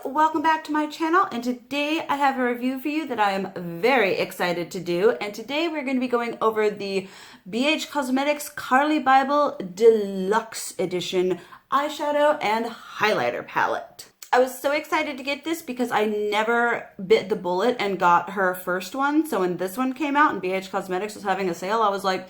welcome back to my channel, and today I have a review for you that I am very excited to do. And today we're going to be going over the BH Cosmetics Carli Bybel Deluxe Edition eyeshadow and highlighter palette. I was so excited to get this because I never bit the bullet and got her first one. So when this one came out and BH Cosmetics was having a sale, I was like,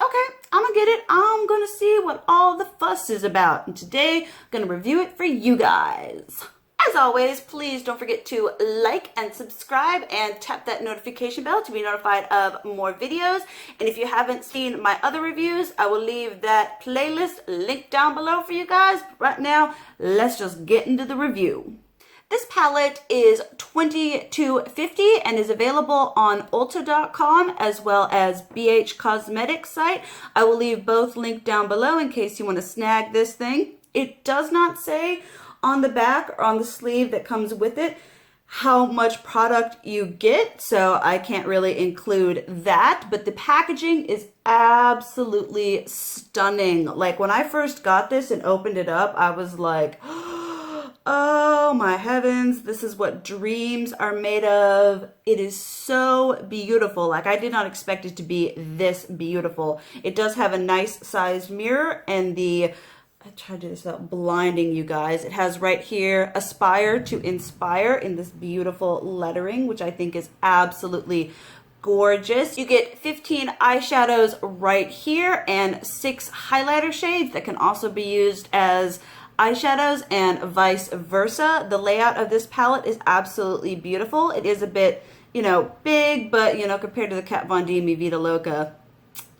okay, I'm gonna get it. I'm gonna see what all the fuss is about. And today, I'm gonna review it for you guys. As always, please don't forget to like and subscribe and tap that notification bell to be notified of more videos. And if you haven't seen my other reviews, I will leave that playlist linked down below for you guys. Right now, let's just get into the review. This palette is $22.50 and is available on Ulta.com as well as BH Cosmetics site. I will leave both linked down below in case you want to snag this thing. It does not say on the back or on the sleeve that comes with it how much product you get, so I can't really include that, but the packaging is absolutely stunning. Like when I first got this and opened it up, I was like, oh my heavens, this is what dreams are made of. It is so beautiful. Like I did not expect it to be this beautiful. It does have a nice sized mirror, and I tried to do this without blinding you guys. It has right here, aspire to inspire in this beautiful lettering, which I think is absolutely gorgeous. You get 15 eyeshadows right here and 6 highlighter shades that can also be used as eyeshadows and vice versa. The layout of this palette is absolutely beautiful. It is a bit, big, but, compared to the Kat Von D Mi Vida Loca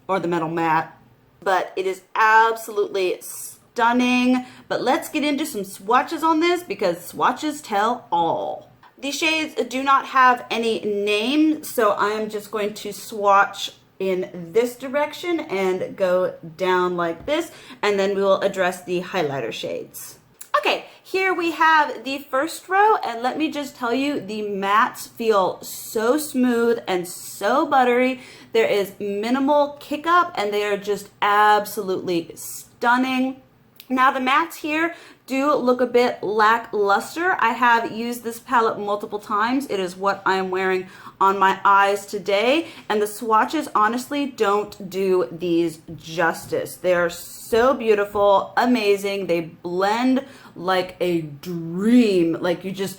or the Metal Matte, but it is absolutely stunning. But let's get into some swatches on this because swatches tell all. These shades do not have any name, so I'm just going to swatch in this direction and go down like this, and then we will address the highlighter shades. Okay, here we have the first row, and let me just tell you, the mattes feel so smooth and so buttery. There is minimal kick up, and they are just absolutely stunning. Now the mattes here do look a bit lackluster. I have used this palette multiple times. It is what I am wearing on my eyes today, and the swatches honestly don't do these justice. They are so beautiful, amazing. They blend like a dream. Like you just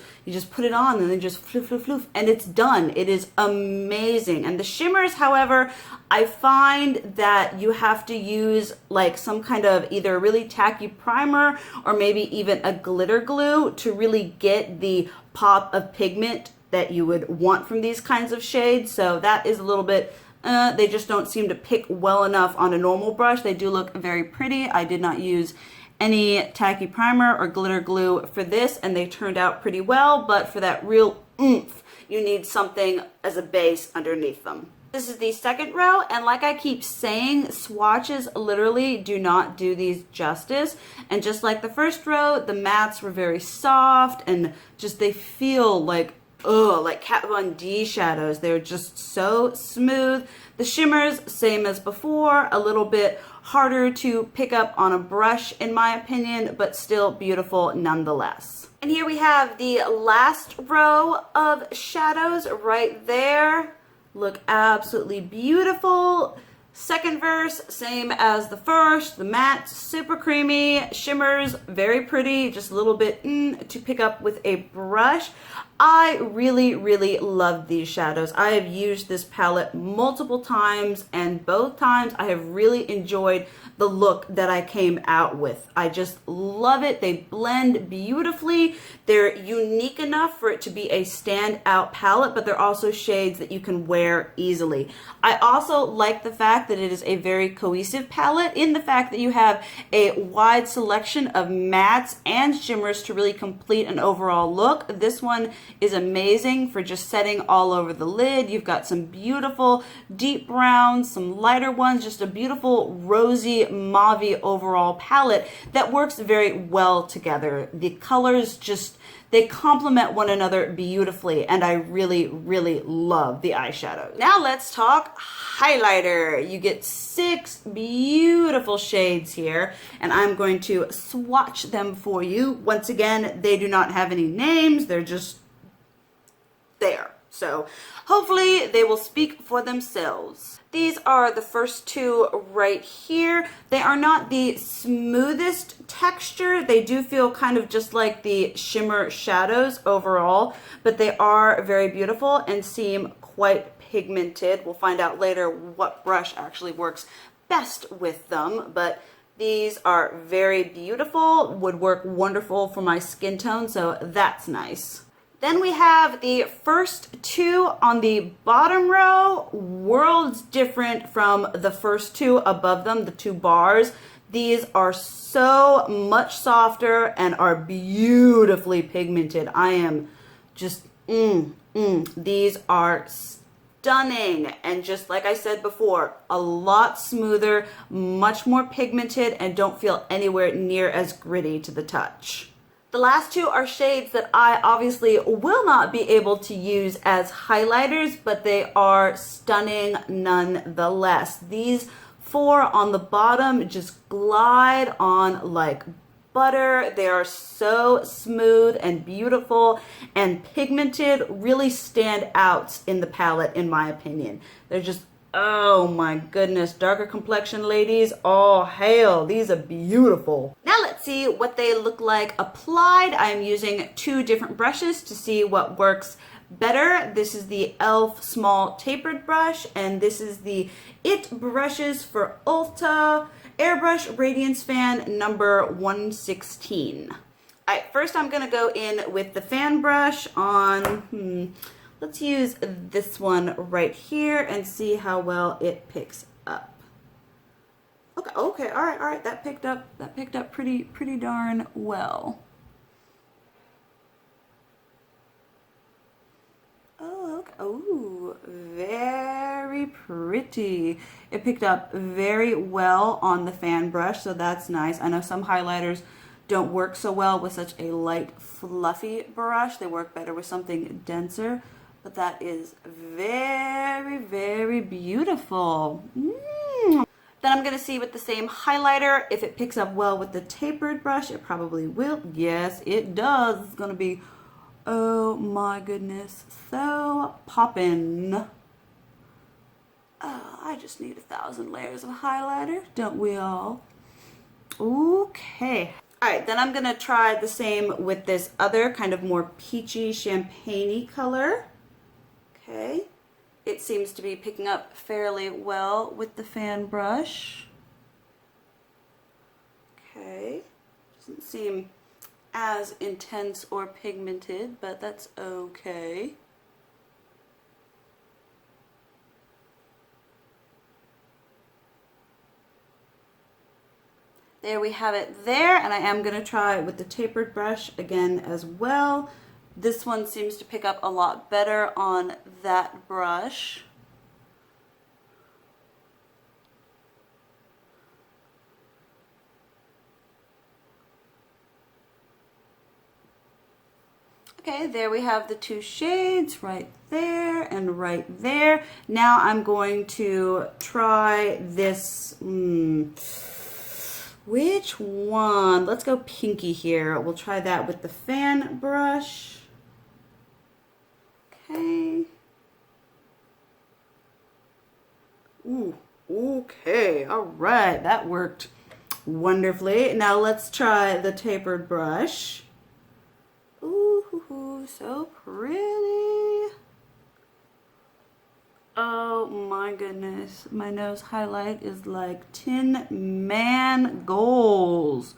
put it on and then just floof, floof, floof, and it's done. It is amazing. And the shimmers, however, I find that you have to use like some kind of either a really tacky primer or maybe even a glitter glue to really get the pop of pigment that you would want from these kinds of shades. So that is a little bit, they just don't seem to pick well enough on a normal brush. They do look very pretty. I did not use any tacky primer or glitter glue for this, and they turned out pretty well, but for that real oomph, you need something as a base underneath them. This is the second row, and like I keep saying, swatches literally do not do these justice. And just like the first row, the mattes were very soft and just they feel like, like Kat Von D shadows. They're just so smooth. The shimmers, same as before, a little bit harder to pick up on a brush in my opinion, but still beautiful nonetheless. And here we have the last row of shadows right there. Look absolutely beautiful. Second verse, same as the first. The matte, super creamy. Shimmers, very pretty. Just a little bit to pick up with a brush. I really, really love these shadows. I have used this palette multiple times, and both times I have really enjoyed the look that I came out with. I just love it. They blend beautifully. They're unique enough for it to be a standout palette, but they're also shades that you can wear easily. I also like the fact that it is a very cohesive palette in the fact that you have a wide selection of mattes and shimmers to really complete an overall look. This one is amazing for just setting all over the lid. You've got some beautiful deep browns, some lighter ones, just a beautiful rosy mauve overall palette that works very well together. The colors just, they complement one another beautifully, and I really, really love the eyeshadow. Now let's talk highlighter. you get 6 beautiful shades here, and I'm going to swatch them for you. Once again, they do not have any names. They're just there. So hopefully they will speak for themselves. These are the first 2 right here. They are not the smoothest texture. They do feel kind of just like the shimmer shadows overall, but they are very beautiful and seem quite pigmented. We'll find out later what brush actually works best with them, but these are very beautiful, would work wonderful for my skin tone, so that's nice. Then we have the first 2 on the bottom row, worlds different from the first 2 above them, the 2 bars. These are so much softer and are beautifully pigmented. I am just, these are stunning. And just like I said before, a lot smoother, much more pigmented, and don't feel anywhere near as gritty to the touch. The last 2 are shades that I obviously will not be able to use as highlighters, but they are stunning nonetheless. These 4 on the bottom just glide on like butter. They are so smooth and beautiful and pigmented, really stand out in the palette in my opinion. They're just, oh my goodness, darker complexion ladies, all hail, these are beautiful. Now let's see what they look like applied. I'm using 2 different brushes to see what works better. This is the e.l.f. small tapered brush, and this is the IT brushes for Ulta Airbrush Radiance Fan number 116. All right, first I'm gonna go in with the fan brush on, let's use this one right here and see how well it picks up. Okay, all right, that picked up pretty darn well. Oh, okay. Oh, very pretty. It picked up very well on the fan brush, so that's nice. I know some highlighters don't work so well with such a light, fluffy brush. They work better with something denser, but that is very, very beautiful. Then I'm going to see with the same highlighter if it picks up well with the tapered brush. It probably will. Yes, it does. It's going to be, oh my goodness, so poppin'. Oh, I just need 1,000 layers of highlighter, don't we all? Okay. All right, then I'm going to try the same with this other kind of more peachy champagne-y color. Okay. It seems to be picking up fairly well with the fan brush. Okay. Doesn't seem as intense or pigmented, but that's okay. There we have it there, and I am going to try with the tapered brush again as well. This one seems to pick up a lot better on that brush. Okay, there we have the 2 shades right there and right there. Now I'm going to try this, which one? Let's go pinky here. We'll try that with the fan brush. Okay. Ooh, okay, all right, that worked wonderfully. Now let's try the tapered brush. Ooh, so pretty. Oh my goodness, my nose highlight is like Tin Man goals.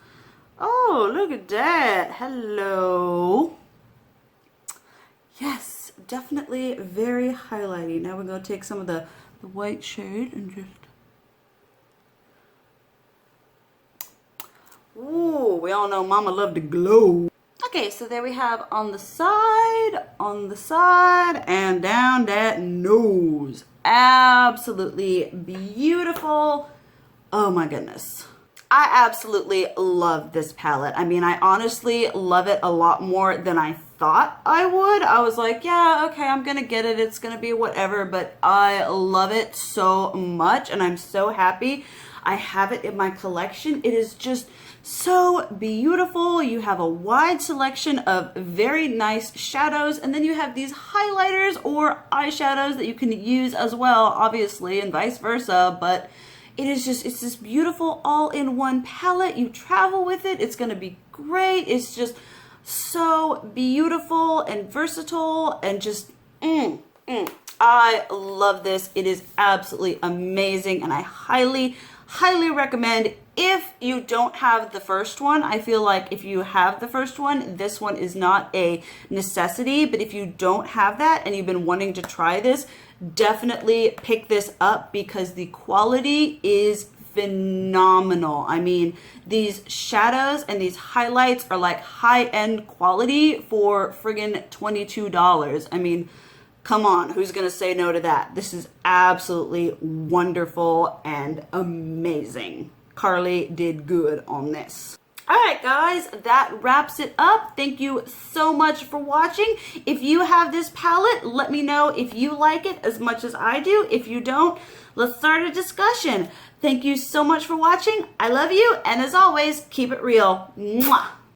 Oh, look at that. Hello. Yes, definitely very highlighty. Now we're going to take some of the white shade and just... Ooh, we all know Mama loved to glow. Okay, so there we have on the side, and down that nose. Absolutely beautiful. Oh my goodness. I absolutely love this palette. I mean, I honestly love it a lot more than I thought I would. I was like, yeah, okay, I'm gonna get it. It's gonna be whatever, but I love it so much and I'm so happy I have it in my collection. It is just so beautiful. You have a wide selection of very nice shadows, and then you have these highlighters or eyeshadows that you can use as well, obviously, and vice versa, but it's this beautiful all-in-one palette. You travel with it, it's gonna be great. It's just so beautiful and versatile and just, I love this. It is absolutely amazing, and I highly recommend. If you don't have the first one, I feel like if you have the first one, this one is not a necessity, but if you don't have that and you've been wanting to try this, definitely pick this up because the quality is phenomenal. I mean, these shadows and these highlights are like high-end quality for friggin' $22. I mean, come on, who's gonna say no to that? This is absolutely wonderful and amazing. Carli did good on this. All right, guys, that wraps it up. Thank you so much for watching. If you have this palette, let me know if you like it as much as I do. If you don't, let's start a discussion. Thank you so much for watching. I love you, and as always, keep it real. Mwah.